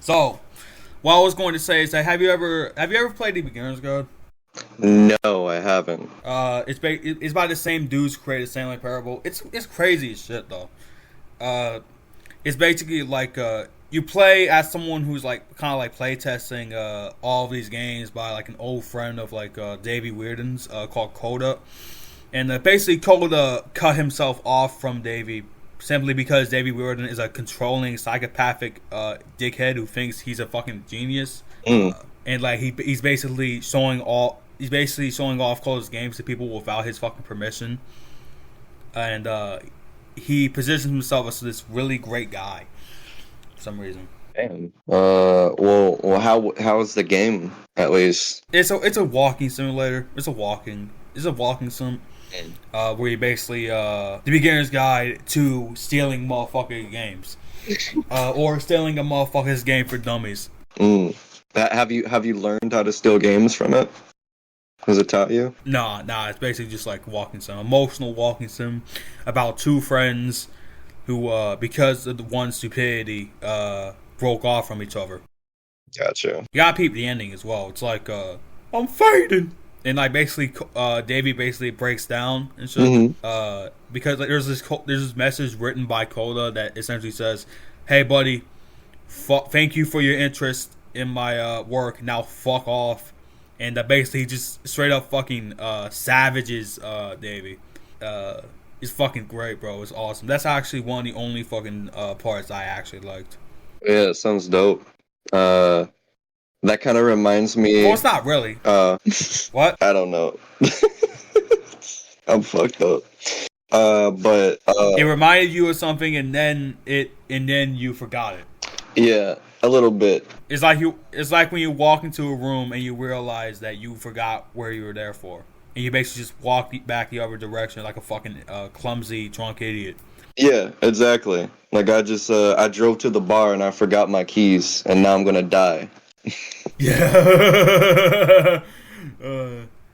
So, what I was going to say is that have you ever played the Beginner's Guide? No, I haven't. It's by the same dudes who created Stanley Parable. It's crazy as shit though. Uh, it's basically like you play as someone who's like kind of like play testing all of these games by like an old friend of like Davey Weirden's called Coda, and basically Coda cut himself off from Davey simply because Davey Weirden is a controlling psychopathic dickhead who thinks he's a fucking genius. Mm, And like he's basically showing off Coda's games to people without his fucking permission, and he positions himself as this really great guy for some reason. damn. How's the game at least? It's a walking simulator. It's a walking sim. Where you basically the beginner's guide to stealing motherfucking games, or stealing a motherfucker's game for dummies. Mm. Have you learned how to steal games from it? Has it taught you? Nah, it's basically just like walking sim, emotional walking sim about two friends who, because of the one stupidity, broke off from each other. Gotcha. You gotta peep the ending as well. It's like, I'm fading, and like basically, Davey basically breaks down and shit. Because like there's this message written by Coda that essentially says, "Hey, buddy, thank you for your interest in my work. Now fuck off." And basically, he just straight up fucking savages Davey. It's fucking great, bro. It's awesome. That's actually one of the only fucking parts I actually liked. Yeah, it sounds dope. That kind of reminds me. Well, it's not really. What? I don't know. I'm fucked up. But It reminded you of something, and then you forgot it. yeah, a little bit. It's like when you walk into a room and you realize that you forgot where you were there for, and you basically just walk back the other direction like a fucking clumsy drunk idiot. Yeah, exactly. Like I drove to the bar and I forgot my keys, and now I'm gonna die. Yeah.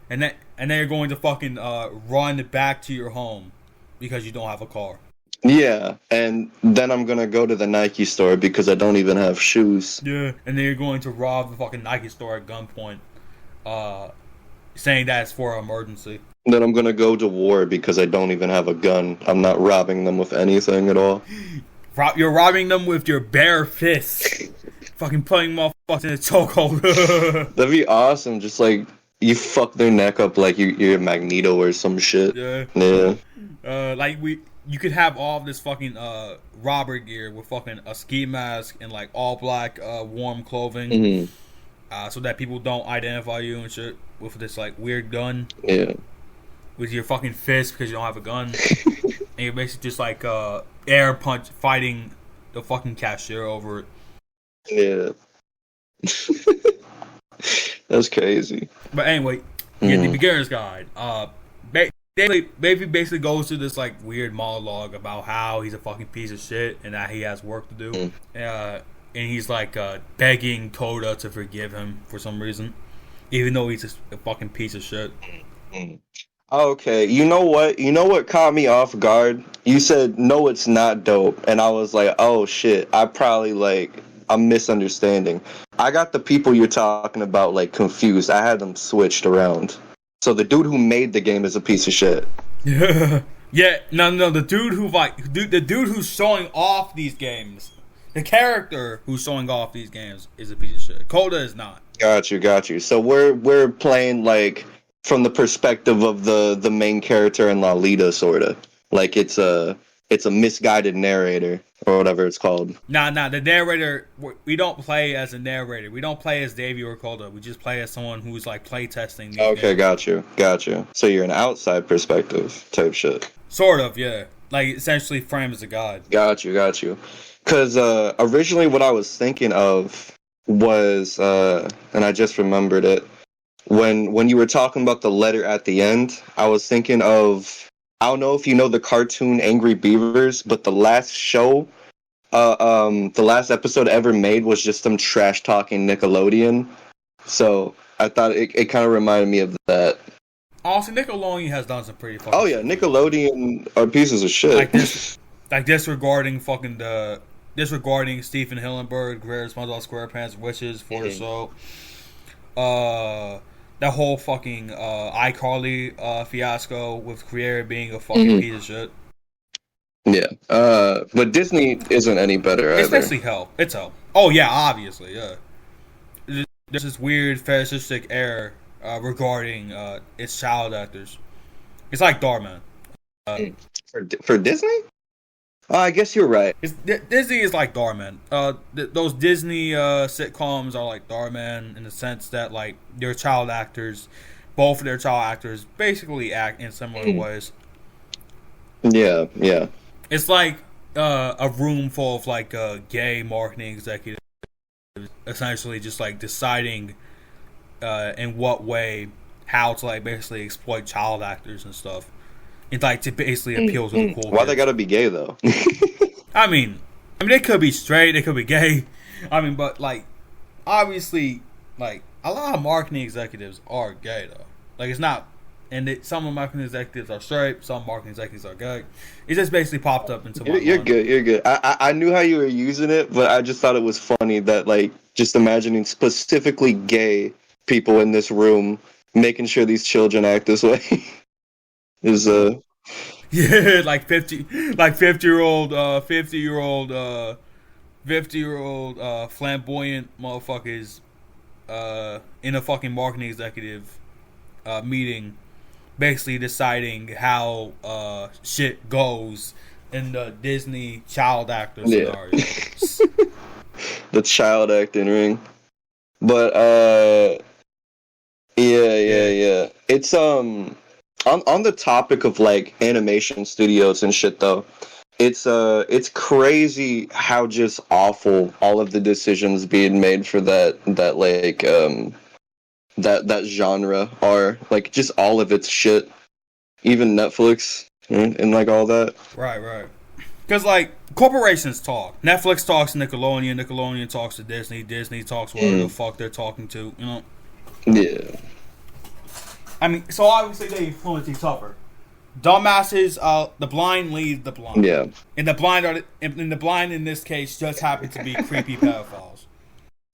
And then you're going to fucking run back to your home because you don't have a car. Yeah, and then I'm gonna go to the Nike store because I don't even have shoes. Yeah. And then you're going to rob the fucking Nike store at gunpoint, saying that it's for an emergency. Then I'm gonna go to war because I don't even have a gun. I'm not robbing them with anything at all. You're robbing them with your bare fists. Fucking putting motherfuckers in a chokehold. That'd be awesome. Just like you fuck their neck up like you're Magneto or some shit. Yeah. Yeah. You could have all of this fucking robber gear with fucking a ski mask and like all black warm clothing, so that people don't identify you and shit with this like weird gun. Yeah. With your fucking fist because you don't have a gun, and you're basically just like air punch fighting the fucking cashier over it. Yeah. That's crazy. But anyway, yeah, the beginner's guide. Basically goes through this like weird monologue about how he's a fucking piece of shit and that he has work to do. And he's like begging Coda to forgive him for some reason, even though he's just a fucking piece of shit. Okay, you know what? You know what caught me off guard? You said, no, it's not dope. And I was like, oh shit, I'm misunderstanding. I got the people you're talking about, like, confused. I had them switched around. So the dude who made the game is a piece of shit. Yeah, no, the dude who's showing off these games, the character who's showing off these games is a piece of shit. Coda is not. Got you. So we're playing, like, from the perspective of the main character in Lolita, sorta. Like, it's a misguided narrator, or whatever it's called. Nah, the narrator, we don't play as a narrator. We don't play as Davey or Coda. We just play as someone who's like play testing these Okay, games. got you. So you're an outside perspective type shit. Sort of, yeah. Like, essentially framed as a god. Got you. Because originally what I was thinking of was, and I just remembered it, when you were talking about the letter at the end, I was thinking of, I don't know if you know the cartoon Angry Beavers, but the last show, the last episode ever made was just them trash talking Nickelodeon. So I thought it kind of reminded me of that. Also, Nickelodeon has done some pretty fucking Oh yeah, Nickelodeon are pieces of shit. like disregarding fucking the disregarding Stephen Hillenburg, creator of SpongeBob SquarePants, wishes for the show. That whole fucking iCarly fiasco with creator being a fucking piece of shit. Yeah. But Disney isn't any better either. It's basically hell. It's hell. Oh yeah, obviously, yeah. There's this weird fetishistic air regarding its child actors. It's like Darman. For Disney? Oh, I guess you're right. Disney is like Darman. Those Disney sitcoms are like Darman in the sense that like their child actors, both of their child actors, basically act in similar ways. Yeah, yeah. It's like a room full of like gay marketing executives, essentially just like deciding in what way, how to like basically exploit child actors and stuff. It's like to basically appeal to the cool Why kids. they gotta be gay though? I mean, they could be straight, they could be gay. I mean, but like, obviously, like a lot of marketing executives are gay though. Like it's not, and some marketing executives are straight, some marketing executives are gay. It just basically popped up into my You're mind. good. You're good. I knew how you were using it, but I just thought it was funny that like just imagining specifically gay people in this room making sure these children act this way is Yeah, like 50-year-old flamboyant motherfuckers in a fucking marketing executive meeting, basically deciding how shit goes in the Disney child actor scenario. the child acting ring. But yeah. It's on the topic of like animation studios and shit though. It's crazy how just awful all of the decisions being made for that like that genre are. Like just all of its shit. Even Netflix and like all that. Right. Because like corporations talk. Netflix talks to Nickelodeon. Nickelodeon talks to Disney. Disney talks whatever the fuck they're talking to. You know. Yeah. I mean, so obviously they influence each other. Dumbasses, the blind lead the blind. Yeah. And the blind in this case just happen to be creepy pedophiles.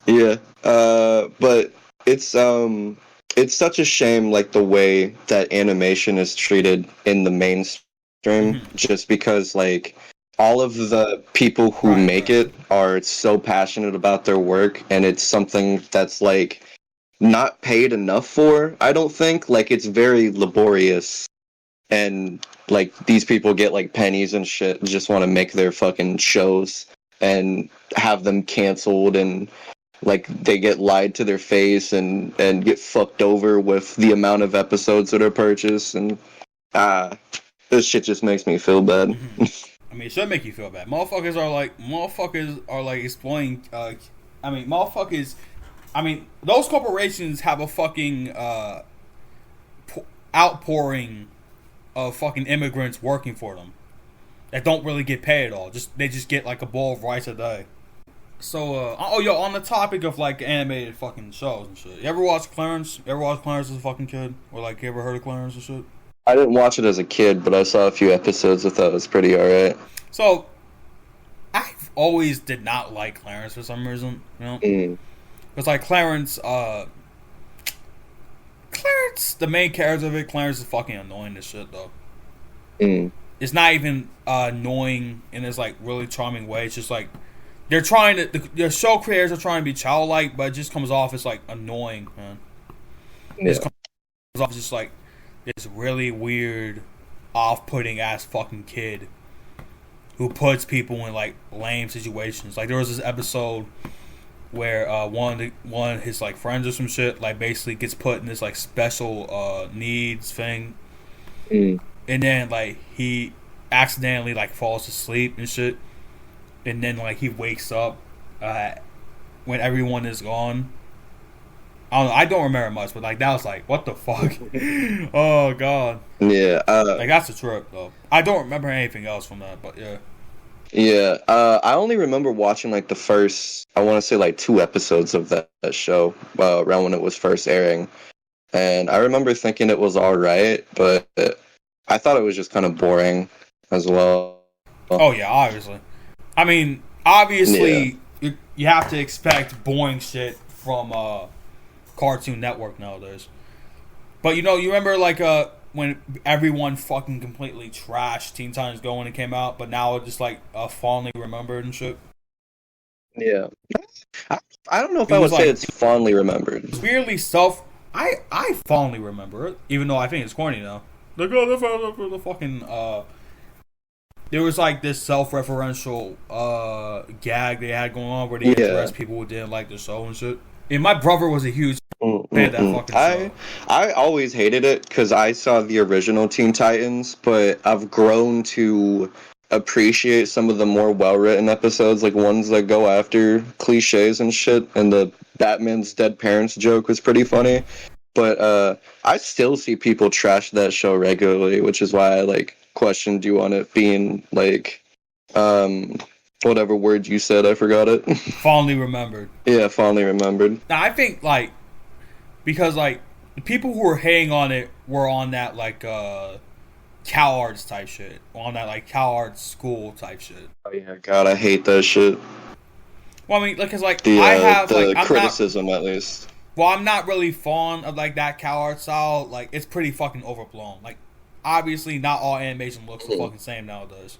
Yeah. But it's such a shame like the way that animation is treated in the mainstream, just because like all of the people who make it are so passionate about their work, and it's something that's like not paid enough for. I don't think like it's very laborious, and like these people get like pennies and shit and just want to make their fucking shows and have them canceled, and like they get lied to their face and get fucked over with the amount of episodes that are purchased, and this shit just makes me feel bad. I mean, it should make you feel bad. Motherfuckers are like exploiting. Those corporations have a fucking outpouring of fucking immigrants working for them that don't really get paid at all. They just get like a bowl of rice a day. So, on the topic of like animated fucking shows and shit. You ever watch Clarence? You ever watch Clarence as a fucking kid? Or like, you ever heard of Clarence and shit? I didn't watch it as a kid, but I saw a few episodes. I thought it was pretty alright. So, I always did not like Clarence for some reason, you know? Because like Clarence, the main character of it, Clarence is fucking annoying as shit though. It's not even annoying in this like really charming way. It's just like they're trying to the show creators are trying to be childlike, but it just comes off as like annoying, man. It just comes off as just like this really weird, off-putting ass fucking kid who puts people in like lame situations. Like there was this episode where one of his like friends or some shit like basically gets put in this like special needs thing, and then like he accidentally like falls asleep and shit, and then like he wakes up when everyone is gone. I don't remember much, but like that was like what the fuck. Oh god. Yeah. Like that's a trip though. I don't remember anything else from that, but yeah. Yeah, I only remember watching like the first, I want to say like 2 episodes of that show around when it was first airing, and I remember thinking it was all right, but I thought it was just kind of boring as well. Oh yeah, obviously. I mean, obviously you have to expect boring shit from Cartoon Network nowadays. But you remember like when everyone fucking completely trashed Teen Titans Go when it came out, but now it's just like fondly remembered and shit. Yeah, I don't know if It I was would say like it's fondly remembered. it's weirdly I fondly remember it, even though I think it's corny now. Like the fucking there was like this self-referential gag they had going on where they addressed people who didn't like the show and shit. And my brother was a huge fan of that fucking show. I always hated it because I saw the original Teen Titans, but I've grown to appreciate some of the more well-written episodes, like ones that go after cliches and shit. And the Batman's dead parents joke was pretty funny. But I still see people trash that show regularly, which is why I like questioned you on it being like whatever word you said, I forgot it. Fondly remembered. Yeah, fondly remembered. Now I think like because like the people who were hating on it were on that like Cal Arts type shit, on that like Cal Arts school type shit. Oh yeah, God, I hate that shit. Well, I mean, like, cause like The I have the like criticism at least. Well, I'm not really fond of like that Cal Art style. Like, it's pretty fucking overblown. Like, obviously, not all animation looks the fucking same nowadays.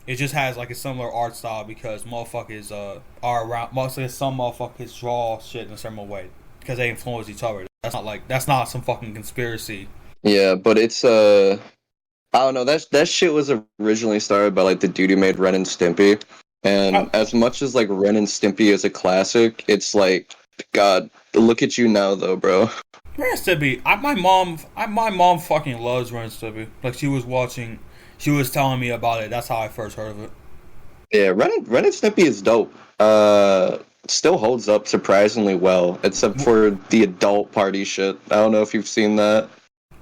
It just has like a similar art style because motherfuckers are around. Mostly, some motherfuckers draw shit in a similar way because they influence each other. That's not some fucking conspiracy. Yeah, but it's I don't know. That shit was originally started by like the dude who made Ren and Stimpy, and as much as like Ren and Stimpy is a classic, it's like God. Look at you now, though, bro. Ren and Stimpy. My mom fucking loves Ren and Stimpy. Like she was telling me about it. That's how I first heard of it. Yeah, Ren and Stimpy is dope. Still holds up surprisingly well, except for the adult party shit. I don't know if you've seen that.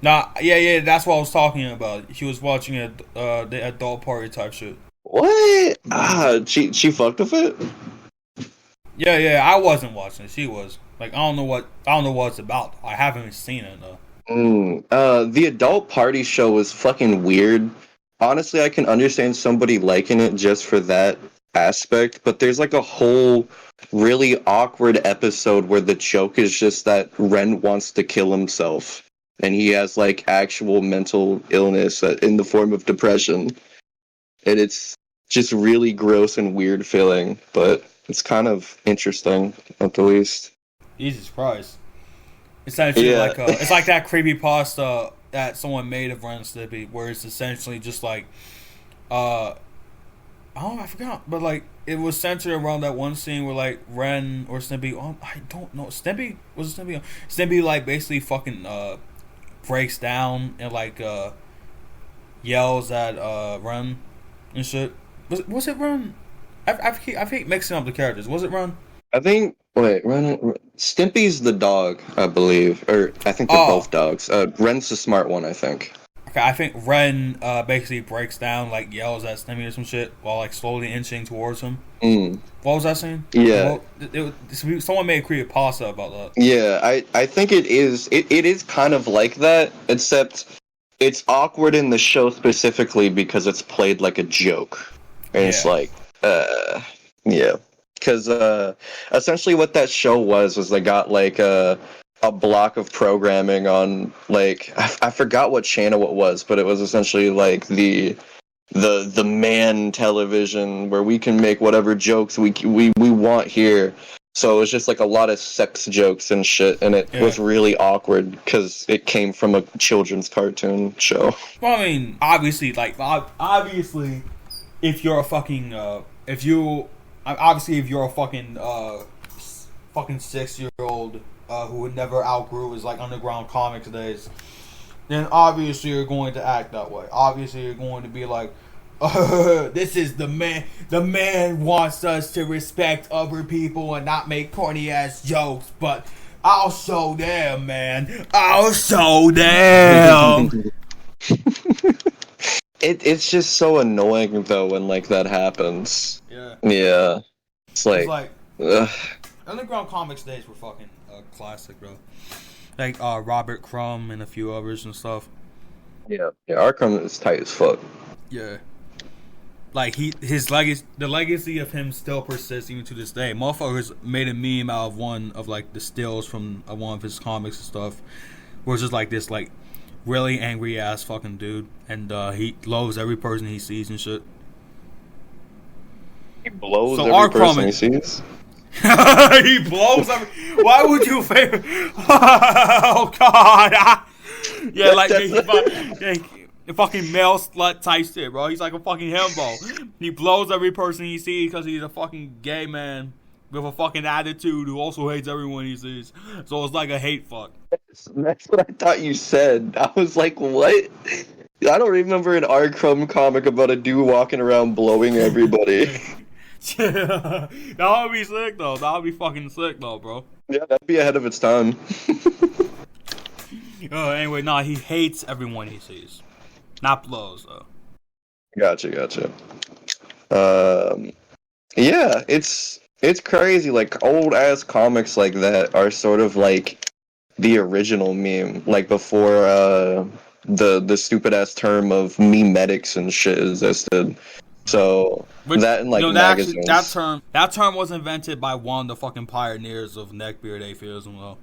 Nah, yeah, that's what I was talking about. She was watching the adult party type shit. What? She fucked with it? Yeah, I wasn't watching it. She was. Like, I don't know what it's about. I haven't even seen it though. The adult party show was fucking weird. Honestly, I can understand somebody liking it just for that aspect, but there's like a whole really awkward episode where the joke is just that Ren wants to kill himself, and he has like actual mental illness in the form of depression, and it's just really gross and weird feeling, but it's kind of interesting at the least. Jesus Christ! It's actually like it's like that creepypasta that someone made of Ren and Stimpy, where it's essentially just like, I forgot, but like it was centered around that one scene where like Ren or Stimpy, I don't know, Stimpy like basically fucking breaks down and like yells at Ren and shit. Was it Ren? I keep mixing up the characters. Was it Ren? I think. Wait, Stimpy's the dog, I believe, or I think they're both dogs. Ren's the smart one, I think. Okay, I think Ren basically breaks down, like yells at Stimpy or some shit while like slowly inching towards him. What was that scene? Yeah, someone made a creepypasta about that. Yeah, I think it is. It is kind of like that, except it's awkward in the show specifically because it's played like a joke, and it's like, yeah. Because essentially what that show was they got like a block of programming on like I forgot what channel it was, but it was essentially like the man television where we can make whatever jokes we want here. So it was just like a lot of sex jokes and shit, and it was really awkward because it came from a children's cartoon show. Well, I mean, obviously, if you're a fucking if you're a fucking 6-year-old who would never outgrew his like underground comics days, then obviously you're going to act that way. Obviously you're going to be like, this is the man. The man wants us to respect other people and not make corny ass jokes, but I'll show them, man. I'll show them. It's just so annoying though when like that happens. Yeah. It's like underground comics days were fucking classic, bro. Like Robert Crumb and a few others and stuff. Yeah, Arkham is tight as fuck. Yeah. like his legacy, the legacy of him still persists even to this day. Motherfuckers made a meme out of one of like the stills from one of his comics and stuff, where it's just like this like really angry ass fucking dude, and he loves every person he sees and shit. He blows every person he sees. He blows every. Why would you favor? Oh God! Yeah, like he fucking male slut type shit, bro. He's like a fucking himbo. He blows every person he sees because he's a fucking gay man with a fucking attitude who also hates everyone he sees. So it's like a hate fuck. That's what I thought you said. I was like, what? I don't remember an R. Crumb comic about a dude walking around blowing everybody. That would be sick though. That would be fucking sick though, bro. Yeah, that'd be ahead of its time. Anyway, nah, he hates everyone he sees. Not blows though. Gotcha. Yeah, it's crazy. Like old ass comics like that are sort of like the original meme, like before the stupid ass term of memetics and shit existed. So that and like magazines. That term was invented by one of the fucking pioneers of neckbeard atheism, though.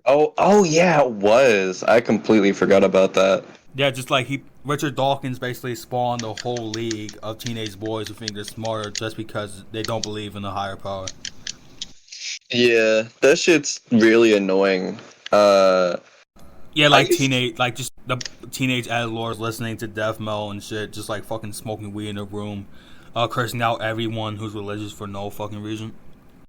Oh yeah, it was. I completely forgot about that. Yeah, just like Richard Dawkins basically spawned a whole league of teenage boys who think they're smarter just because they don't believe in a higher power. Yeah, that shit's really annoying. Yeah, like just the teenage edgelords listening to death metal and shit, just like fucking smoking weed in a room, cursing out everyone who's religious for no fucking reason.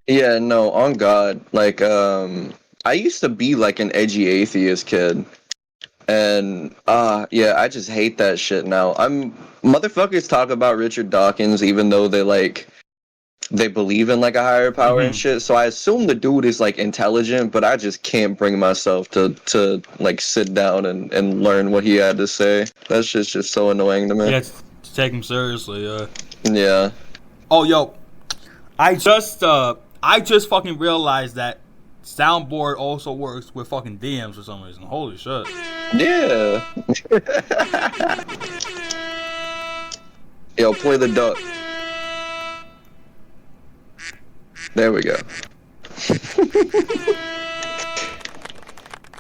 Yeah, no, on God. Like, I used to be like an edgy atheist kid. And, yeah, I just hate that shit now. Motherfuckers talk about Richard Dawkins even though they believe in like a higher power and shit. So I assume the dude is like intelligent, but I just can't bring myself to like sit down and learn what he had to say. That shit's just so annoying to me. Yeah, to take him seriously. Yeah. Oh, yo, I just fucking realized that soundboard also works with fucking DMs for some reason. Holy shit. Yeah. Yo, play the duck. There we go.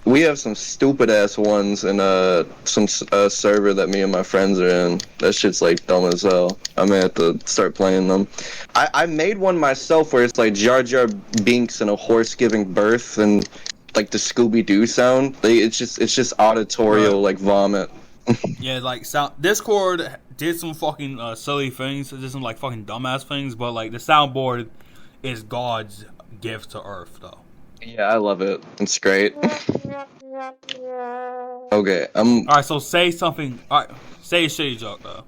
We have some stupid ass ones in some server that me and my friends are in. That shit's like dumb as hell. I may have to start playing them. I made one myself where it's like Jar Jar Binks and a horse giving birth and like the Scooby Doo sound. It's just auditorial like vomit. Yeah, like Discord did some fucking silly things, did some like fucking dumbass things, but like the soundboard is God's gift to Earth, though. Yeah, I love it. It's great. Okay, Alright, so say something. Alright, say a shitty joke, though.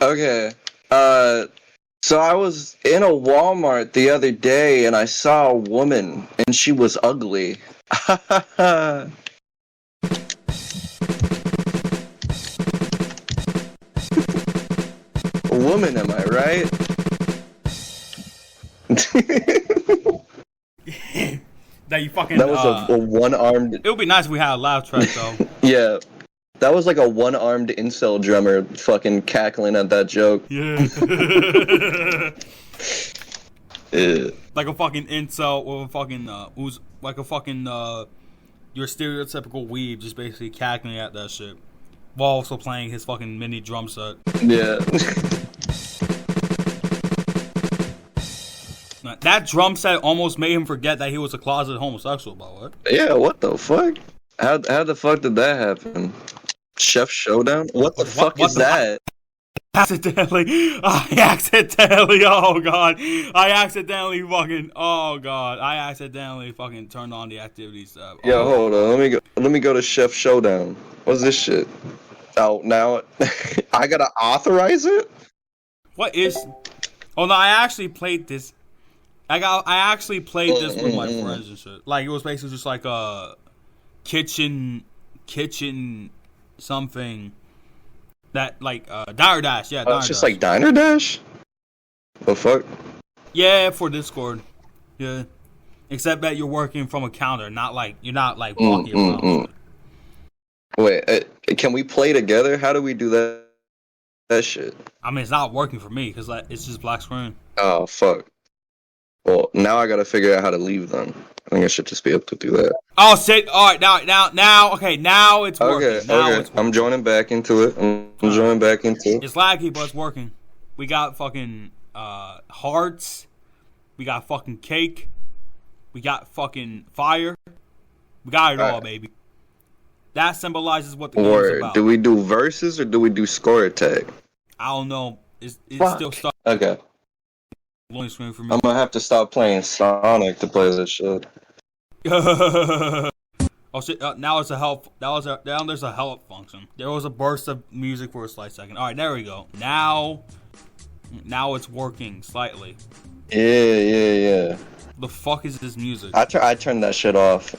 Okay, so I was in a Walmart the other day and I saw a woman and she was ugly. A woman, am I right? That you fucking. That was a one-armed. It would be nice if we had a laugh track though. Yeah, that was like a one-armed incel drummer, fucking cackling at that joke. Yeah. Yeah. Like a fucking incel with a fucking who's like a fucking your stereotypical weeb, just basically cackling at that shit, while also playing his fucking mini drum set. Yeah. That drum set almost made him forget that he was a closet homosexual, by the way. Yeah, what the fuck? How the fuck did that happen? Chef Showdown? What the fuck is that? I accidentally, oh god. I accidentally fucking turned on the activities tab. Yo, hold on. Let me go to Chef Showdown. What's this shit? Oh, now I gotta authorize it? What is... Oh no, I actually played this. I actually played this with my friends and shit. Like, it was basically just like a kitchen something that, like, Diner Dash, yeah, Diner It's just Dash. like Diner Dash? The fuck? Yeah, for Discord. Yeah. Except that you're working from a counter, you're not walking around. Wait, can we play together? How do we do that? that shit? I mean, it's not working for me because it's just black screen. Oh, fuck. Well, now I gotta figure out how to leave then. I think I should just be able to do that. Oh, shit. All right, now, okay, now it's working. Okay, now okay. It's working. I'm joining back into it. I'm joining back into it. It's laggy, but it's working. We got fucking hearts. We got fucking cake. We got fucking fire. We got it all, baby. That symbolizes what the game's about. Do we do versus or do we do score attack? I don't know. It's still stuck. Okay. Loading screen for me. I'm gonna have to stop playing Sonic to play this shit. Oh shit! Now it's a help. Now there's a help function. There was a burst of music for a slight second. All right, there we go. Now it's working slightly. Yeah. The fuck is this music? I turned that shit off.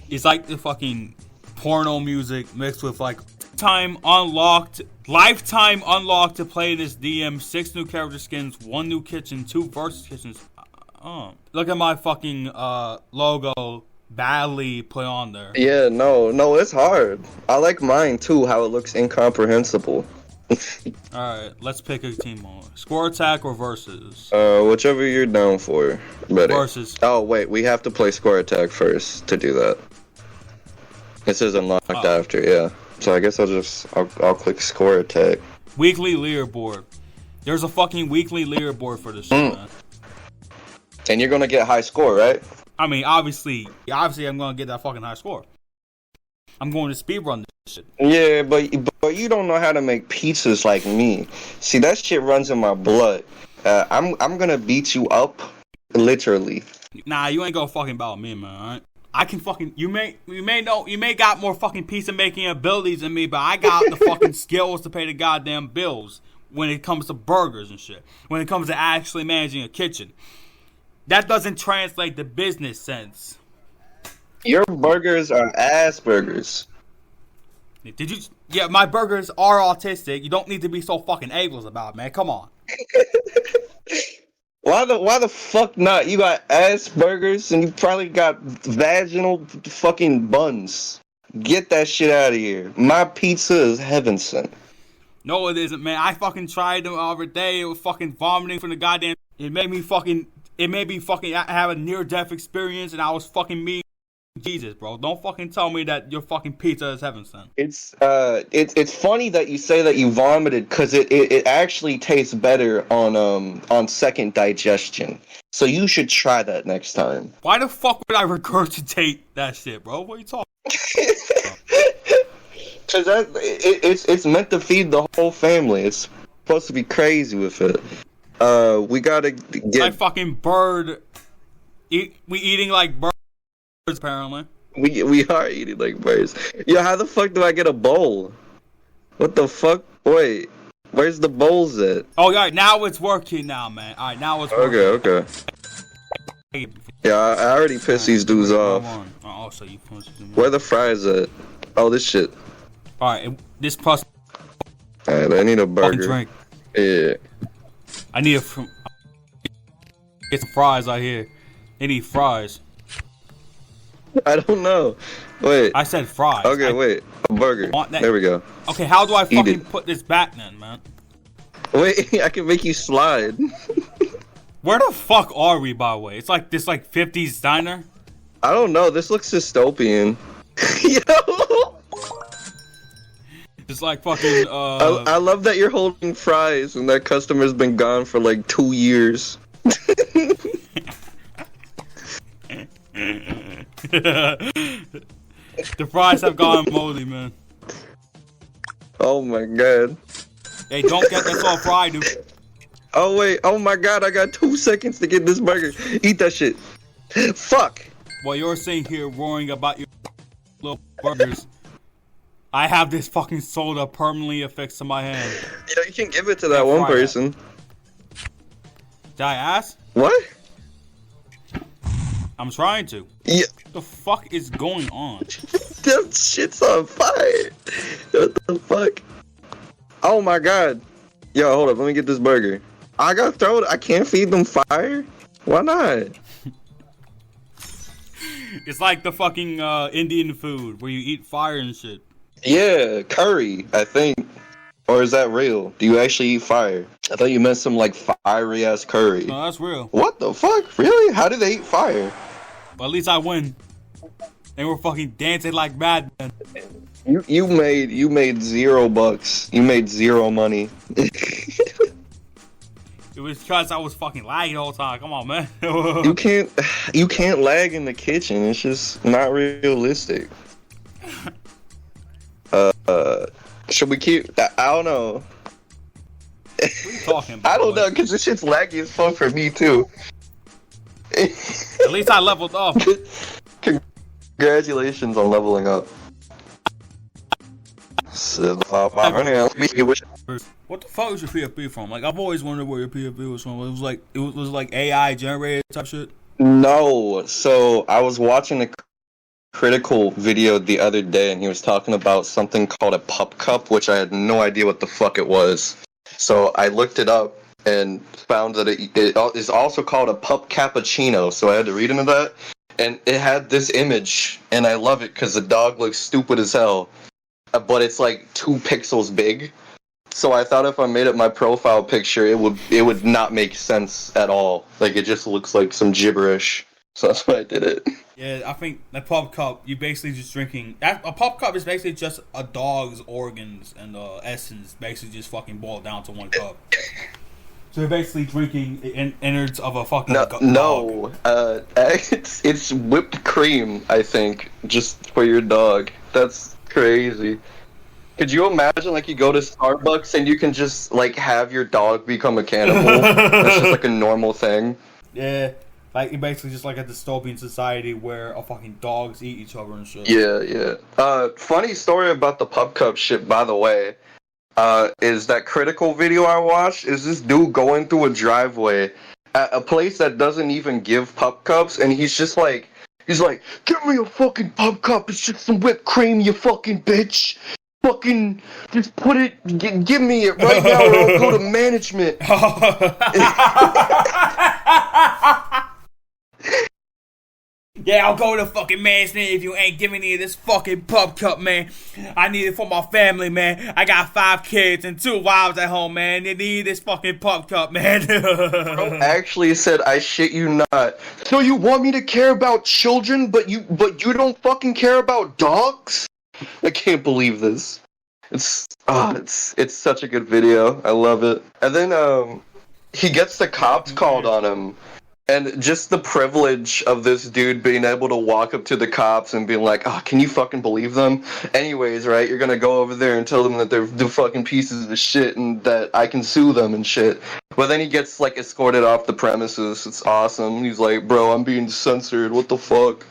It's like the fucking porno music mixed with like lifetime unlocked to play this DM. 6 new character skins, 1 new kitchen, 2 versus kitchens. Look at my fucking logo badly put on there. Yeah, no, it's hard. I like mine too, how it looks incomprehensible. Alright, let's pick a team mode. Score attack or versus? Whichever you're down for. Better. Versus. Oh wait, we have to play score attack first to do that. It says unlocked after, yeah. So I guess I'll click score attack. Weekly leaderboard. There's a fucking weekly leaderboard for this shit, man. And you're gonna get high score, right? I mean, obviously I'm gonna get that fucking high score. I'm going to speedrun this shit. Yeah, but you don't know how to make pizzas like me. See, that shit runs in my blood. I'm gonna beat you up, literally. Nah, you ain't gonna fucking about me, man. Alright? I can fucking you may got more fucking pizza making abilities than me, but I got the fucking skills to pay the goddamn bills when it comes to burgers and shit. When it comes to actually managing a kitchen. That doesn't translate to business sense. Your burgers are ass burgers. Did you? Yeah, my burgers are autistic. You don't need to be so fucking ableist about it, man. Come on. Why the fuck not? You got ass burgers and you probably got vaginal fucking buns. Get that shit out of here. My pizza is heaven sent. No, it isn't, man. I fucking tried them the other day. It was fucking vomiting from the goddamn. It made me fucking have a near-death experience, and I was fucking me. Jesus, bro. Don't fucking tell me that your fucking pizza is heaven sent. It's funny that you say that you vomited, because it actually tastes better on second digestion. So you should try that next time. Why the fuck would I regurgitate that shit, bro? What are you talking Because it's meant to feed the whole family. It's supposed to be crazy with it. We gotta get like fucking bird. We eating like birds, apparently. We are eating like birds. Yo, how the fuck do I get a bowl? What the fuck? Wait, where's the bowls at? Oh yeah, now it's working now, man. All right, now it's working. Okay. Yeah, I already pissed these dudes off. Oh, so you punched them. Where the fries at? Oh, this shit. All right, this plus. Alright, I need a burger. Drink. Yeah. I need get some fries out here. They need fries. I don't know. Wait. I said fries. Okay, wait. A burger. There we go. Okay, how do I fucking put this back then, man? Wait, I can make you slide. Where the fuck are we, by the way? It's like this 50s diner? I don't know. This looks dystopian. Yo! It's like fucking, I love that you're holding fries and that customer's been gone for like 2 years. The fries have gone moldy, man. Oh my god. Hey, don't get that all fried, dude. Oh wait, oh my god, I got 2 seconds to get this burger. Eat that shit. Fuck. While you're sitting here roaring about your little burgers, I have this fucking soda permanently affixed to my hand. Yeah, you can give it to that one person. Did I ask? What? I'm trying to. Yeah. What the fuck is going on? That shit's on fire. What the fuck? Oh my god. Yo, hold up. Let me get this burger. I got thrown. I can't feed them fire? Why not? It's like the fucking Indian food where you eat fire and shit. Yeah, curry, I think. Or is that real? Do you actually eat fire? I thought you meant some like fiery ass curry. No, that's real. What the fuck? Really? How do they eat fire? But at least I win. They were fucking dancing like madmen. You made $0. You made zero money. It was because I was fucking lagging all the time. Come on, man. You can't lag in the kitchen. It's just not realistic. Should we keep? I don't know. What are you talking about? I don't know, because this shit's laggy as fuck for me too. At least I leveled up. Congratulations on leveling up. What the fuck was your PFP from? Like, I've always wondered where your PFP was from. It was like AI generated type shit. No, so I was watching a critical video the other day, and he was talking about something called a pup cup, which I had no idea what the fuck it was. So I looked it up and found that it is also called a pup cappuccino. So I had to read into that, and it had this image, and I love it because the dog looks stupid as hell, but it's like 2 pixels big. So I thought if I made it my profile picture, it would not make sense at all. Like, it just looks like some gibberish. So that's why I did it. Yeah, I think the pup cup, you basically just drinking. A pup cup is basically just a dog's organs and essence, basically just fucking boiled down to one cup. So you're basically drinking the innards of a fucking dog. No, it's whipped cream, I think, just for your dog. That's crazy. Could you imagine, like, you go to Starbucks and you can just, like, have your dog become a cannibal? That's just, like, a normal thing. Yeah, like, you're basically just like a dystopian society where fucking dogs eat each other and shit. Yeah. Funny story about the pup cup shit, by the way, is that critical video I watched is this dude going through a driveway at a place that doesn't even give pup cups, and he's like, give me a fucking pup cup, it's just some whipped cream, you fucking bitch. Fucking just put it, give me it right now or I'll go to management. Yeah, I'll go to fucking management if you ain't giving me this fucking pup cup, man. I need it for my family, man. I got 5 kids and 2 wives at home, man. They need this fucking pup cup, man. Bro actually said, I shit you not. So you want me to care about children, but you don't fucking care about dogs? I can't believe this. It's such a good video. I love it. And then he gets the cops called on him, and just the privilege of this dude being able to walk up to the cops and being like, "Oh, can you fucking believe them?" Anyways, right? You're gonna go over there and tell them that they're fucking pieces of shit and that I can sue them and shit. But then he gets like escorted off the premises. It's awesome. He's like, "Bro, I'm being censored. What the fuck?"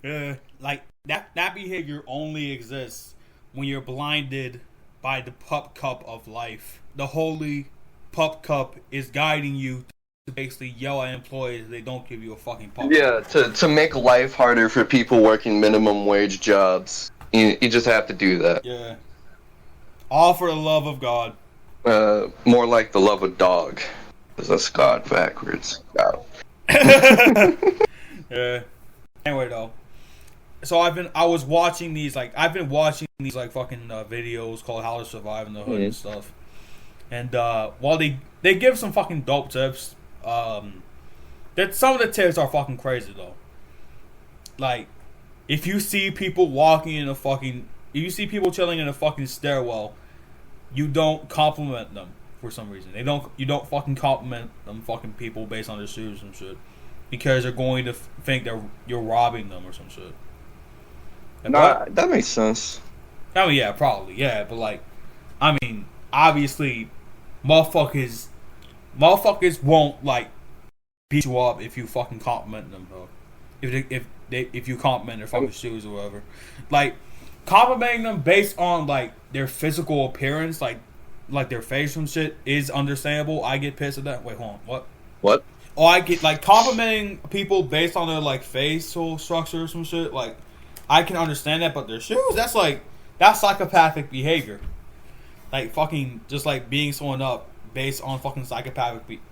Yeah, like. That behavior only exists when you're blinded by the pup cup of life. The holy pup cup is guiding you to basically yell at employees they don't give you a fucking pup cup. Yeah, to make life harder for people working minimum wage jobs. You just have to do that. Yeah. All for the love of God. More like the love of dog. Because that's God backwards. God. Yeah. Anyway, though. So I've been watching these fucking videos called How to Survive in the Hood and stuff. And while they give some fucking dope tips, that some of the tips are fucking crazy though. Like, if you see people chilling in a fucking stairwell, you don't compliment them for some reason. You don't fucking compliment them fucking people based on their shoes and shit, because they're going to think that you're robbing them or some shit. Nah, that makes sense. I mean, yeah, probably, yeah, but like, I mean, obviously, motherfuckers won't like beat you up if you fucking compliment them, bro. If you compliment their fucking shoes or whatever, like complimenting them based on like their physical appearance, like their face and shit is understandable. I get pissed at that. Wait, hold on, what? What? Oh, I get like complimenting people based on their like facial structure or some shit, like. I can understand that, but their shoes, that's psychopathic behavior. Like, fucking, just like beating someone up based on fucking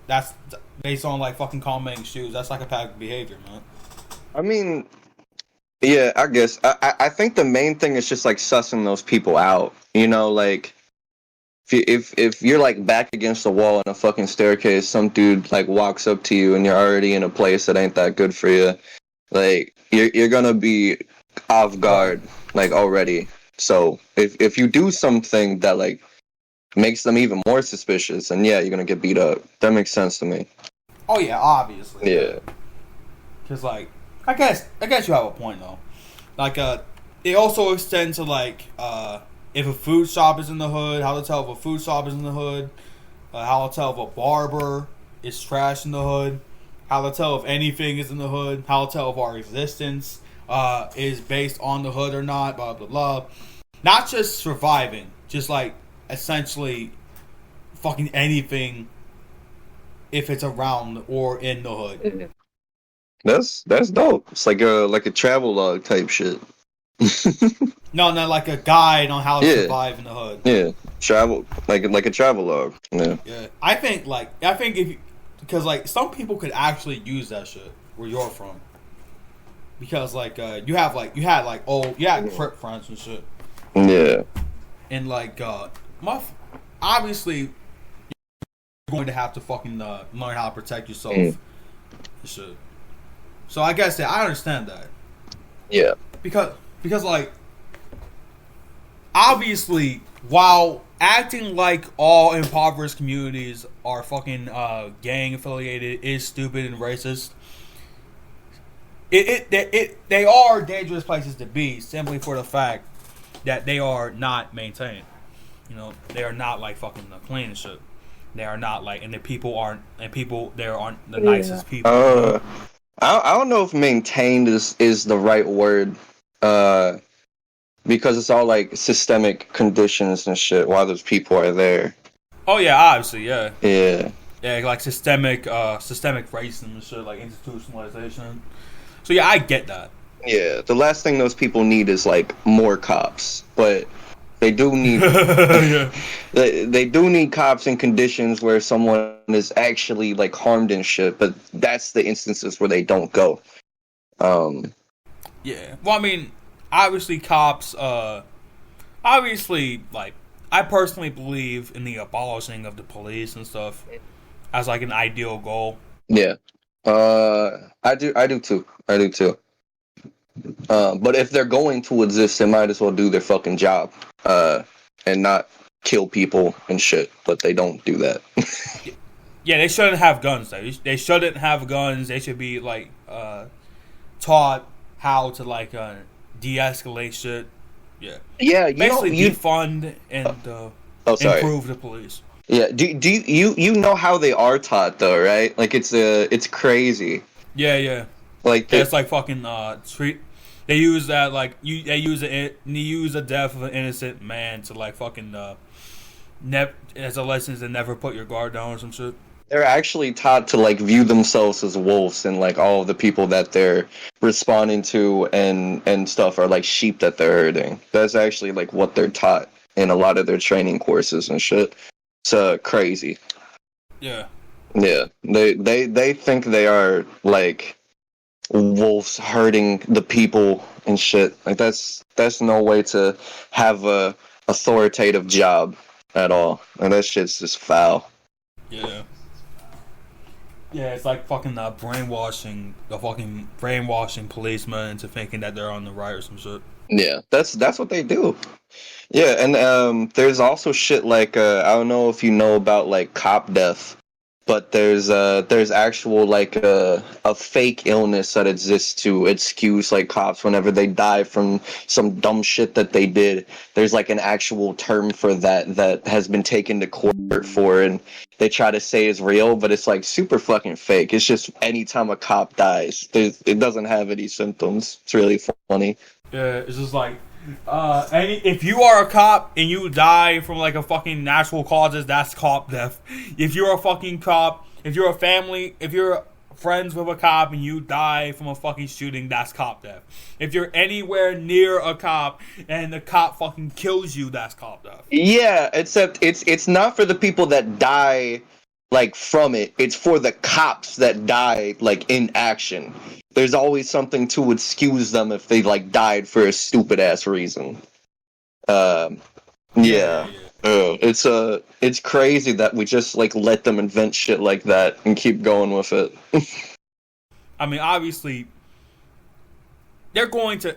that's based on like fucking complimenting shoes. That's psychopathic behavior, man. I mean, yeah, I guess. I think the main thing is just like sussing those people out. You know, like, If you're like back against the wall in a fucking staircase, some dude like walks up to you and you're already in a place that ain't that good for you, like you're gonna be off guard like already. So if you do something that like makes them even more suspicious, and yeah, you're gonna get beat up. That makes sense to me. Oh yeah, obviously. Yeah. Cause like I guess you have a point though. Like it also extends to like if a food shop is in the hood, how to tell if a food shop is in the hood, how to tell if a barber is trash in the hood, how to tell if anything is in the hood, how to tell if our existence is based on the hood or not, blah blah blah. Not just surviving, just like essentially fucking anything if it's around or in the hood. That's dope. It's like a travel log type shit. No, like a guide on how to survive in the hood. Yeah, travel like a travel log. Yeah. Yeah, I think if because like some people could actually use that shit where you're from, because like you had Crip friends and shit. Yeah. And like obviously you're going to have to fucking learn how to protect yourself and shit. So I guess I understand that. Yeah. Because like obviously while acting like all impoverished communities are fucking gang affiliated is stupid and racist, they are dangerous places to be simply for the fact that they are not maintained. You know, they are not like fucking clean and shit. They are not like, and the people aren't the nicest people. I don't know if maintained is the right word, because it's all like systemic conditions and shit while those people are there. Oh yeah, obviously, yeah. Yeah. Yeah, like systemic racism and shit, like institutionalization. So yeah, I get that. Yeah, the last thing those people need is like more cops, but they do need they do need cops in conditions where someone is actually like harmed and shit. But that's the instances where they don't go. Yeah, well, I mean, obviously, cops. Obviously, like I personally believe in the abolishing of the police and stuff as like an ideal goal. Yeah, I do too. But if they're going to exist, they might as well do their fucking job, and not kill people and shit. But they don't do that. Yeah, they shouldn't have guns. Though. They shouldn't have guns. They should be like taught how to like de-escalate shit. Yeah. Yeah, basically defund and improve the police. Yeah. Do you know how they are taught though, right? Like it's crazy. Yeah. Like it's like fucking street. They use that like they use the death of an innocent man to like fucking as a lesson to never put your guard down or some shit. They're actually taught to like view themselves as wolves, and like all of the people that they're responding to and stuff are like sheep that they're herding. That's actually like what they're taught in a lot of their training courses and shit. It's crazy. Yeah. Yeah. They think they are like wolves herding the people and shit. Like that's no way to have a authoritative job at all. And that shit's just foul. Yeah. Yeah, it's like fucking brainwashing policemen into thinking that they're on the right or some shit. Yeah, that's what they do. Yeah, and there's also shit like I don't know if you know about like cop death, but there's actual like a fake illness that exists to excuse like cops whenever they die from some dumb shit that they did. There's like an actual term for that has been taken to court for, and they try to say is real, but it's like super fucking fake. It's just anytime a cop dies, it doesn't have any symptoms. It's really funny. Yeah, it's just like if you are a cop and you die from like a fucking natural causes, that's cop death. If you're a fucking cop, if you're friends with a cop and you die from a fucking shooting, that's cop death. If you're anywhere near a cop and the cop fucking kills you, that's cop death. Yeah, except it's not for the people that die like from it. It's for the cops that die like in action. There's always something to excuse them if they like died for a stupid ass reason. Yeah. Oh, it's crazy that we just like let them invent shit like that and keep going with it. I mean, obviously, they're going to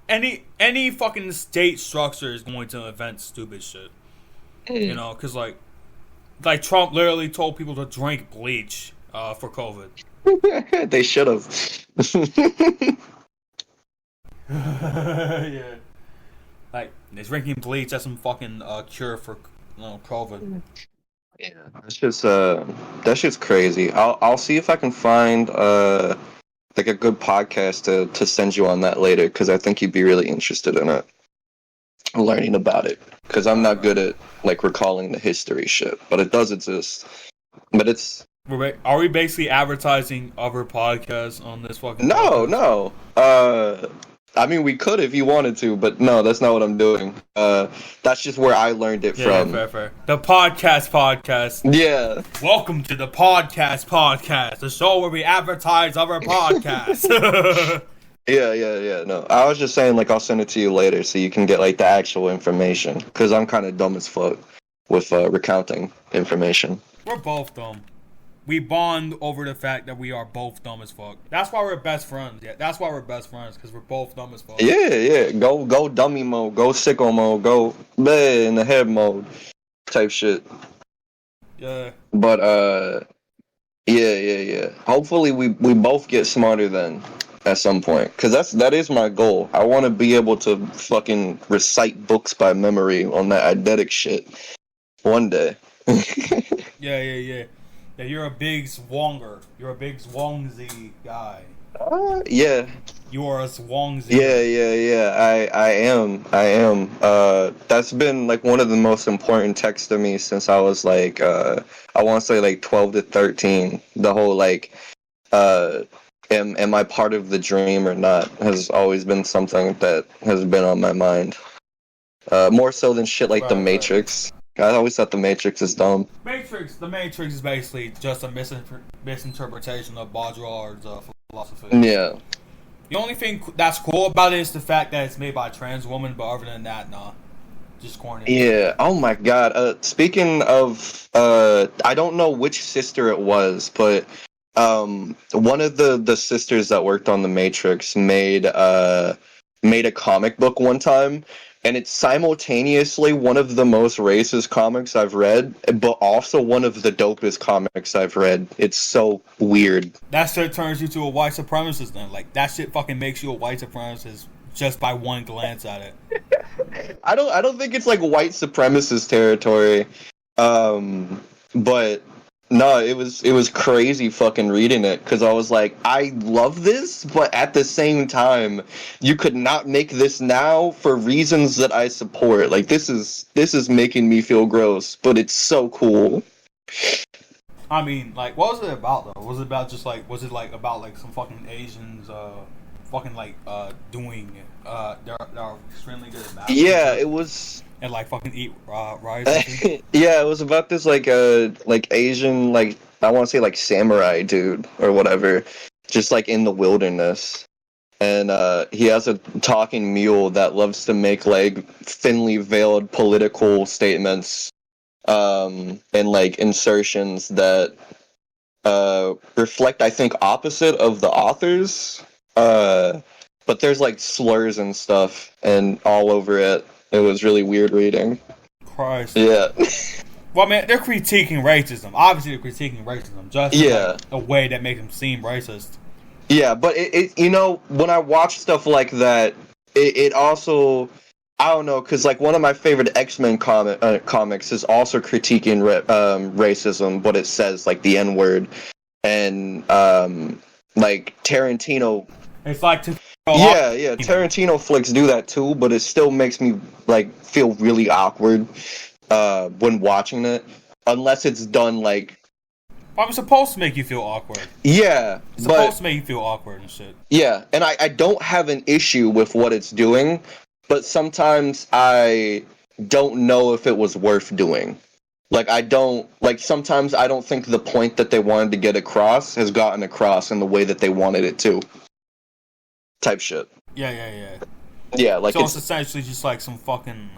any fucking state structure is going to invent stupid shit. You know, because like Trump literally told people to drink bleach for COVID. They should have. Yeah, like drinking bleach. That's some fucking cure for COVID. Yeah, that's just crazy. I'll see if I can find like a good podcast to send you on that later because I think you'd be really interested in it, learning about it. Because I'm not good at like recalling the history shit, but it does exist. But it's Are we basically advertising other podcasts on this fucking? no. I mean, we could if you wanted to, but no, that's not what I'm doing. That's just where I learned it from. Yeah, fair. The podcast. Yeah. Welcome to the podcast, the show where we advertise other podcasts. Yeah. No, I was just saying, like, I'll send it to you later so you can get like the actual information. Because I'm kind of dumb as fuck with recounting information. We're both dumb. We bond over the fact that we are both dumb as fuck. That's why we're best friends. Yeah, that's why we're best friends, because we're both dumb as fuck. Yeah. Go dummy mode. Go sicko mode. Go bleh in the head mode. Type shit. Yeah. But yeah. Hopefully we both get smarter then at some point, because that is my goal. I want to be able to fucking recite books by memory on that eidetic shit one day. Yeah. Yeah, you're a big Swonger. You're a big Swongzy guy. Yeah. You are a Swongzy. Yeah. I am. That's been like one of the most important texts to me since I was like, I want to say like 12 to 13. The whole like, am I part of the dream or not has always been something that has been on my mind. More so than shit like The Matrix. I always thought The Matrix is dumb. The Matrix is basically just a misinterpretation of Baudrillard's philosophy. Yeah. The only thing that's cool about it is the fact that it's made by a trans woman, but other than that, nah. Just corny. Yeah. Oh my god. Speaking of, I don't know which sister it was, but one of the sisters that worked on The Matrix made a comic book one time. And it's simultaneously one of the most racist comics I've read, but also one of the dopest comics I've read. It's so weird. That shit turns you to a white supremacist then. Like, that shit fucking makes you a white supremacist just by one glance at it. I don't think it's like white supremacist territory. But no, it was crazy fucking reading it because I was like, I love this, but at the same time, you could not make this now for reasons that I support. Like this is making me feel gross, but it's so cool. I mean, like, what was it about though? Was it about about like some fucking Asians, fucking like doing they're extremely good at math? Yeah, it was. And like fucking eat rice. Yeah, it was about this like Asian, like I want to say like samurai dude or whatever, just like in the wilderness, and he has a talking mule that loves to make like thinly veiled political statements, and like insertions that reflect, I think, opposite of the authors, but there's like slurs and stuff and all over it. It was really weird reading. Christ. Yeah. Well, I mean, they're critiquing racism. Obviously, they're critiquing racism. Just like a way that makes them seem racist. Yeah, but it you know, when I watch stuff like that, it also, I don't know, because like one of my favorite X-Men comics is also critiquing racism, but it says like the N-word, and like Tarantino. It's like Yeah, Tarantino flicks do that too, but it still makes me like feel really awkward when watching it, unless it's done like. I'm supposed to make you feel awkward. Yeah, it's supposed to make you feel awkward and shit. Yeah, and I don't have an issue with what it's doing, but sometimes I don't know if it was worth doing. Like sometimes I don't think the point that they wanted to get across has gotten across in the way that they wanted it to. Type shit. Yeah. Yeah, like so it's essentially just like some fucking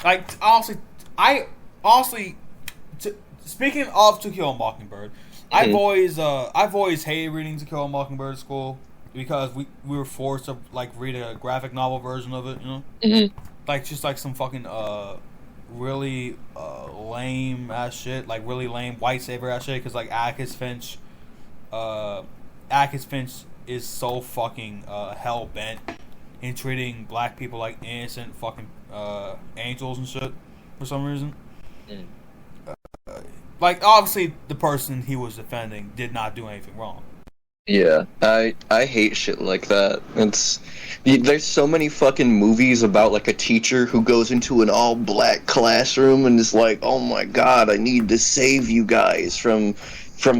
like honestly, I honestly, speaking of To Kill a Mockingbird, I've always hated reading To Kill a Mockingbird at school because we were forced to like read a graphic novel version of it, you know, like just like some fucking really lame ass shit, like really lame white savior ass shit, because like Atticus Finch is so fucking hell bent in treating black people like innocent fucking angels and shit for some reason. Like obviously the person he was defending did not do anything wrong. Yeah, I hate shit like that. There's so many fucking movies about like a teacher who goes into an all black classroom and is like, "Oh my god, I need to save you guys from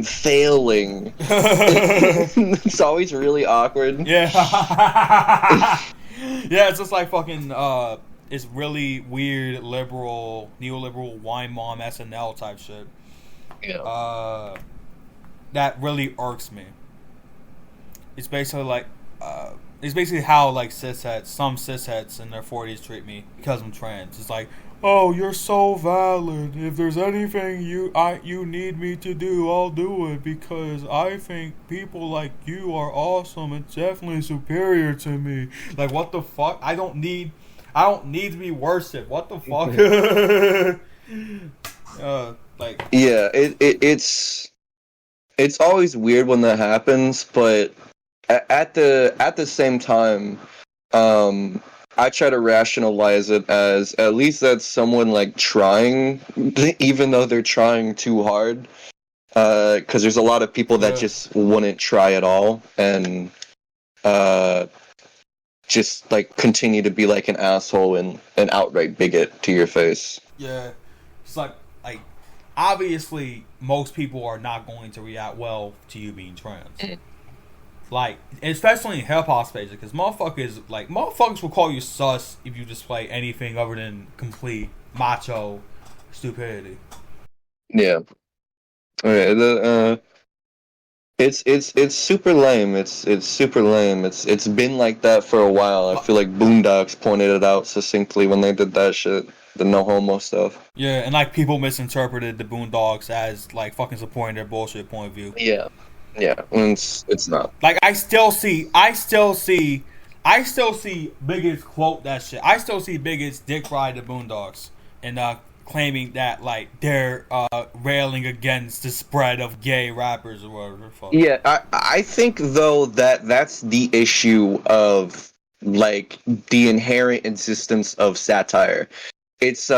failing." It's always really awkward. Yeah. Yeah, it's just like fucking it's really weird neoliberal wine mom SNL type shit. Yeah. That really irks me. It's basically like it's basically how like some cisheads in their 40s treat me because I'm trans. It's like, oh, you're so valid. If there's anything you need me to do, I'll do it because I think people like you are awesome and definitely superior to me. Like, what the fuck? I don't need to be worshipped. What the fuck? Like, yeah, it's always weird when that happens, but at the same time, I try to rationalize it as at least that's someone like trying, even though they're trying too hard. Because there's a lot of people that just wouldn't try at all and just like continue to be like an asshole and an outright bigot to your face. Yeah, it's like obviously most people are not going to react well to you being trans. Like, especially in hip hop spaces, because motherfuckers will call you sus if you display anything other than complete macho stupidity. Yeah. Okay. It's super lame. It's super lame. It's been like that for a while. I feel like Boondocks pointed it out succinctly when they did that shit, the no homo stuff. Yeah, and like people misinterpreted the Boondocks as like fucking supporting their bullshit point of view. Yeah. Yeah, it's not. Like I still see bigots quote that shit. I still see bigots dick ride the Boondocks and claiming that like they're railing against the spread of gay rappers or whatever the fuck. Yeah, I think though that's the issue of like the inherent existence of satire. It's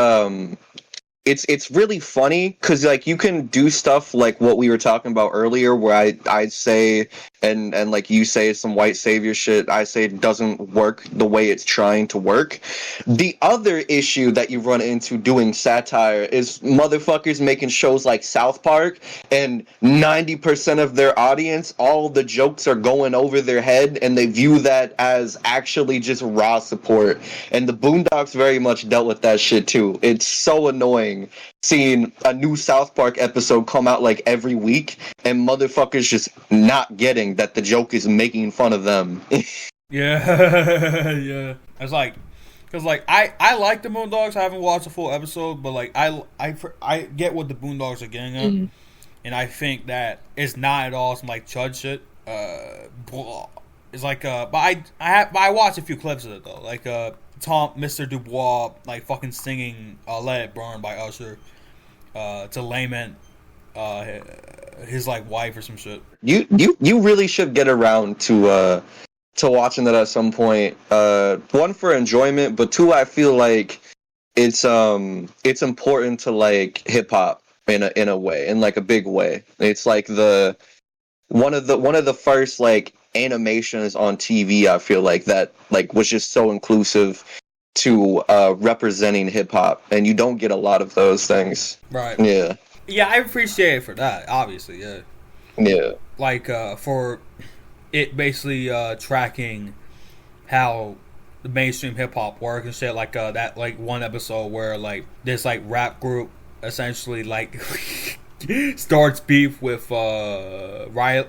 really funny because like you can do stuff like what we were talking about earlier, where I say and like you say some white savior shit. I say it doesn't work the way it's trying to work. The other issue that you run into doing satire is motherfuckers making shows like South Park, and 90% of their audience, all the jokes are going over their head, and they view that as actually just raw support. And the Boondocks very much dealt with that shit too. It's so annoying seeing a new South Park episode come out like every week and motherfuckers just not getting that the joke is making fun of them. Yeah. Yeah. It's like, because like I like the Boondocks. I haven't watched a full episode, but like I get what the Boondocks are getting at, and I think that it's not at all some like chud shit. It's like but I watched a few clips of it though, like Mr. Dubois like fucking singing "Let It Burn" by Usher to lament his like wife or some shit. You really should get around to watching that at some point. One, for enjoyment, but two, I feel like it's important to like hip hop in a way, in like a big way. It's like one of the first like animations on TV, I feel like, that like was just so inclusive to representing hip hop, and you don't get a lot of those things. Right. Yeah. Yeah, I appreciate it for that, obviously, yeah. Yeah. Like for it basically tracking how the mainstream hip hop works and shit, like that like one episode where like this like rap group essentially like starts beef with Riley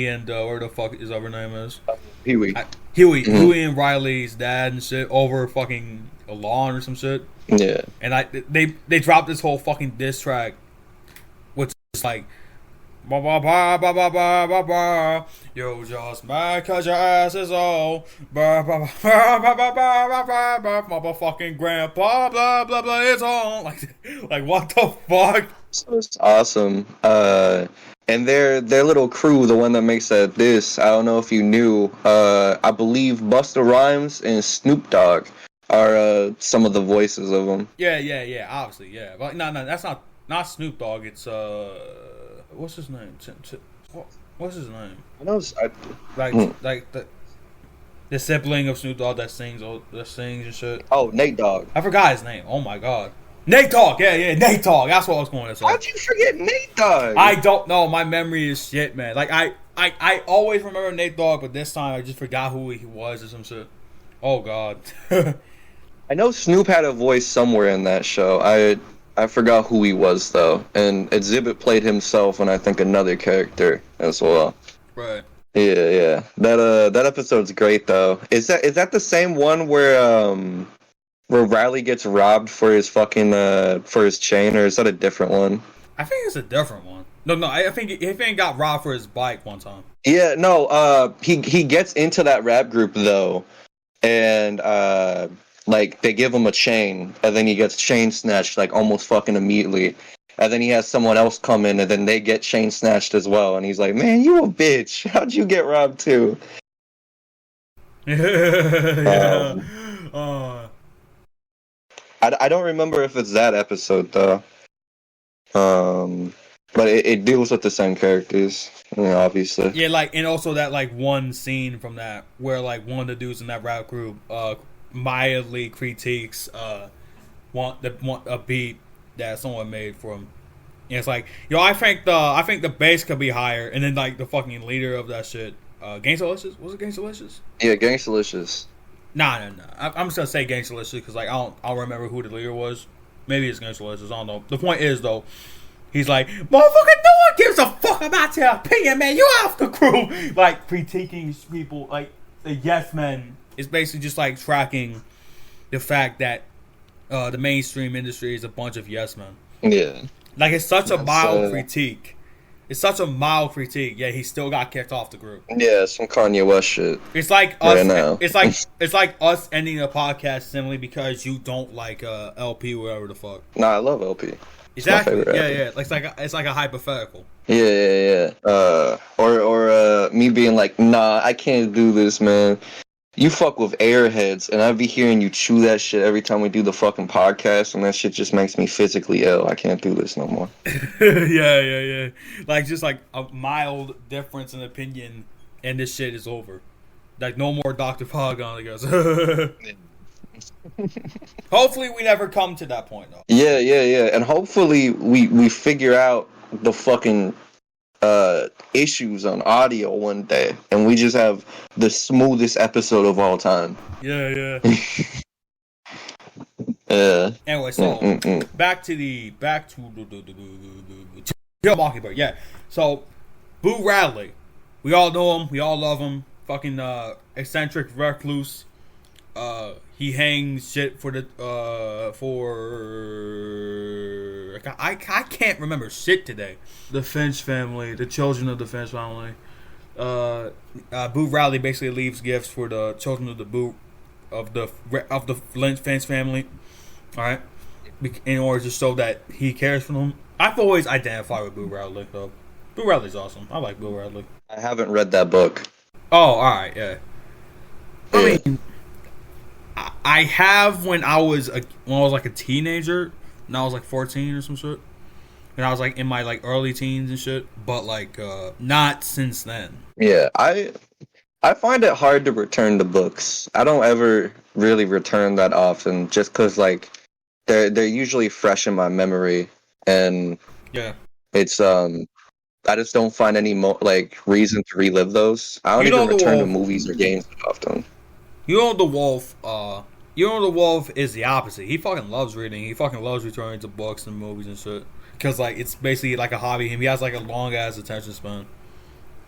and where the fuck his other name is? Huey. Huey and Riley's dad and shit over fucking a lawn or some shit. Yeah. And they dropped this whole fucking diss track, which is like, ba ba ba ba ba ba ba ba. You just mad cause your ass is old. Ba ba ba ba ba ba ba ba. Motherfucking grandpa, blah blah blah. It's on. Like what the fuck? So it's awesome. And their little crew, the one that makes that diss, I don't know if you knew. I believe Busta Rhymes and Snoop Dogg are some of the voices of them. Yeah. Obviously, yeah. But no, that's not Snoop Dogg. It's what's his name? What's his name? I know. Like the sibling of Snoop Dogg that sings and shit. Oh, Nate Dogg. I forgot his name. Oh my god. Nate Dogg. Yeah, Nate Dogg. That's what I was going to say. How'd you forget Nate Dogg? I don't know. My memory is shit, man. Like I always remember Nate Dogg, but this time I just forgot who he was or some shit. Oh god. I know Snoop had a voice somewhere in that show. I forgot who he was though, and Exhibit played himself and I think another character as well. Right. Yeah. That episode's great though. Is that the same one where Riley gets robbed for his fucking for his chain, or is that a different one? I think it's a different one. No, I think he got robbed for his bike one time. Yeah, no, he gets into that rap group though, and like they give him a chain, and then he gets chain snatched like almost fucking immediately, and then he has someone else come in, and then they get chain snatched as well, and he's like, "Man, you a bitch! How'd you get robbed too?" Yeah. I don't remember if it's that episode though. But it deals with the same characters, obviously. Yeah, like, and also that like one scene from that where like one of the dudes in that rap group mildly critiques a beat that someone made for him. And it's like, I think the bass could be higher, and then like the fucking leader of that shit, Gangsta-licious? Was it Gangsta-licious? Yeah, Gangsta-licious. Nah. I'm just gonna say Gangsta-licious because like I don't remember who the leader was. Maybe it's Gangsta-licious. I don't know. The point is though, he's like, motherfucker, no one gives a fuck about your opinion, man. You off the crew. Like critiquing people, like the yes men. It's basically just like tracking the fact that the mainstream industry is a bunch of yes men. Yeah. Like it's such a mild critique. It's such a mild critique, yet he still got kicked off the group. Yeah, some Kanye West shit. It's like us. Right now. It's like us ending a podcast simply because you don't like LP, whatever the fuck. Nah, I love LP. Exactly. Yeah. It's like a hypothetical. Yeah. Or me being like, nah, I can't do this, man. You fuck with airheads, and I be hearing you chew that shit every time we do the fucking podcast, and that shit just makes me physically ill. I can't do this no more. Yeah. Like, just like a mild difference in opinion, and this shit is over. Like, no more Dr. Podagon, I guess. Hopefully we never come to that point, though. Yeah. And hopefully we figure out the fucking issues on audio one day, and we just have the smoothest episode of all time. Yeah. Anyway, so back to the Mockingbird. Yeah. So Boo Radley, we all know him, we all love him. Fucking eccentric recluse. He hangs shit for the I can't remember shit today. The Finch family, the children of the Finch family. Boo Radley basically leaves gifts for the children of the Finch family. All right, in order to show that he cares for them. I've always identified with Boo Radley, though. Boo Radley's awesome. I like Boo Radley. I haven't read that book. Oh, all right, yeah. I mean, I have when I was like a teenager, and I was like 14 or some shit, and I was like in my like early teens and shit, but like not since then. Yeah, I find it hard to return to books. I don't ever really return that often, just because like they're usually fresh in my memory, and yeah, it's I just don't find any reason to relive those. I don't even return to movies or games often. The Wolf is the opposite. He fucking loves reading. He fucking loves returning to books and movies and shit. Because, like, it's basically like a hobby. He has, like, a long-ass attention span.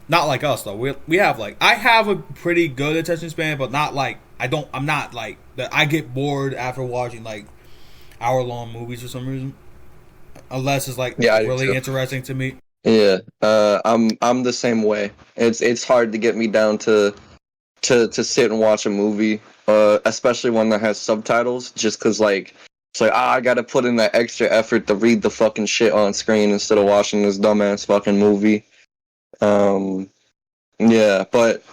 Not like us, though. We have, like... I have a pretty good attention span, but not, like, I'm not like that. I get bored after watching like hour-long movies for some reason, unless it's like really interesting to me. Yeah, I'm the same way. It's hard to get me down to sit and watch a movie, especially one that has subtitles. Just because like it's like I gotta put in that extra effort to read the fucking shit on screen instead of watching this dumbass fucking movie. Yeah, but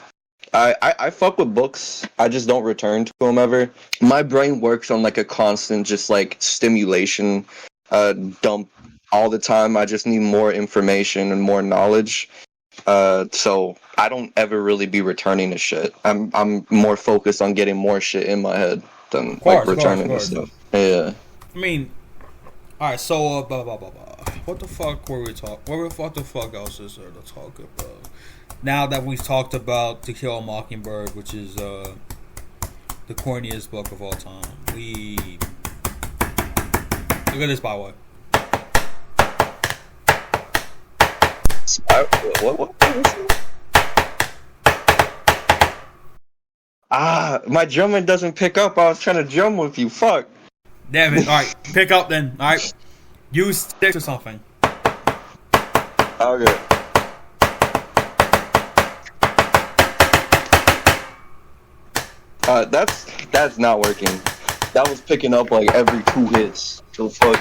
I fuck with books. I just don't return to them ever. My brain works on like a constant, just like stimulation dump all the time. I just need more information and more knowledge. So I don't ever really be returning to shit. I'm more focused on getting more shit in my head than like returning to stuff. Yeah. I mean, all right. So what the fuck were we talking? What the fuck else is there to talk about? Now that we've talked about To Kill a Mockingbird, which is the corniest book of all time, look at this, by the way. What? My drumming doesn't pick up. I was trying to drum with you. Fuck. Damn it. Alright, pick up then. Alright. Use sticks or something. Okay. That's not working. That was picking up like every 2 hits. So fuck.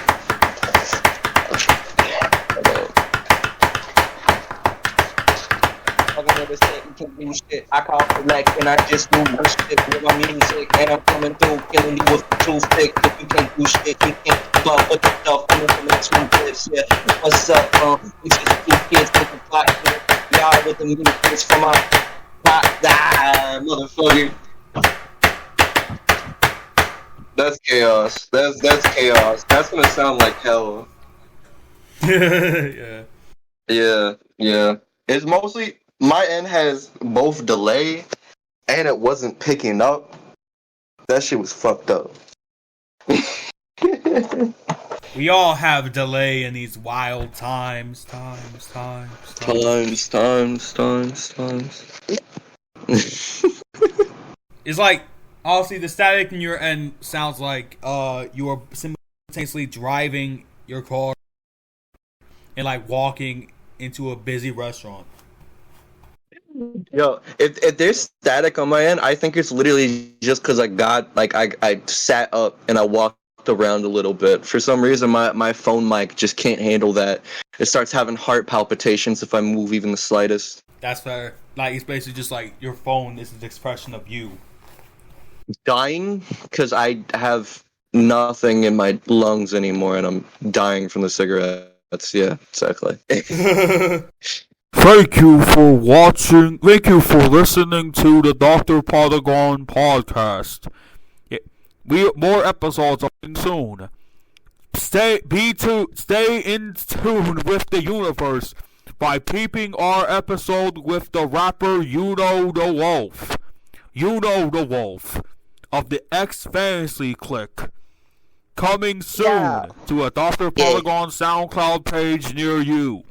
Shit. I call collect and I just do one shit with my music and I'm coming through killing you with the toothpick. If you can't do shit, you can't keep up with the stuff. I'm from the 2 clips, yeah. What's up, we just 2 kids with the plot, y'all with the music from my pot, motherfucker. That's chaos. That's chaos. That's gonna sound like hell. Yeah. Yeah. It's mostly my end has both delay and it wasn't picking up. That shit was fucked up. We all have delay in these wild times. It's like, honestly, the static in your end sounds like you are simultaneously driving your car and like walking into a busy restaurant. Yo, if there's static on my end, I think it's literally just because I sat up and I walked around a little bit. For some reason, my phone mic just can't handle that. It starts having heart palpitations if I move even the slightest. That's fair. Like, it's basically just like your phone is an expression of you. Dying because I have nothing in my lungs anymore and I'm dying from the cigarettes. Yeah, exactly. Thank you for watching. Thank you for listening to the Dr. Podagon podcast. More episodes are coming soon. Stay in tune with the universe by peeping our episode with the rapper You Know the Wolf of the X Fantasy Clique. Coming soon to a Dr. Podagon SoundCloud page near you.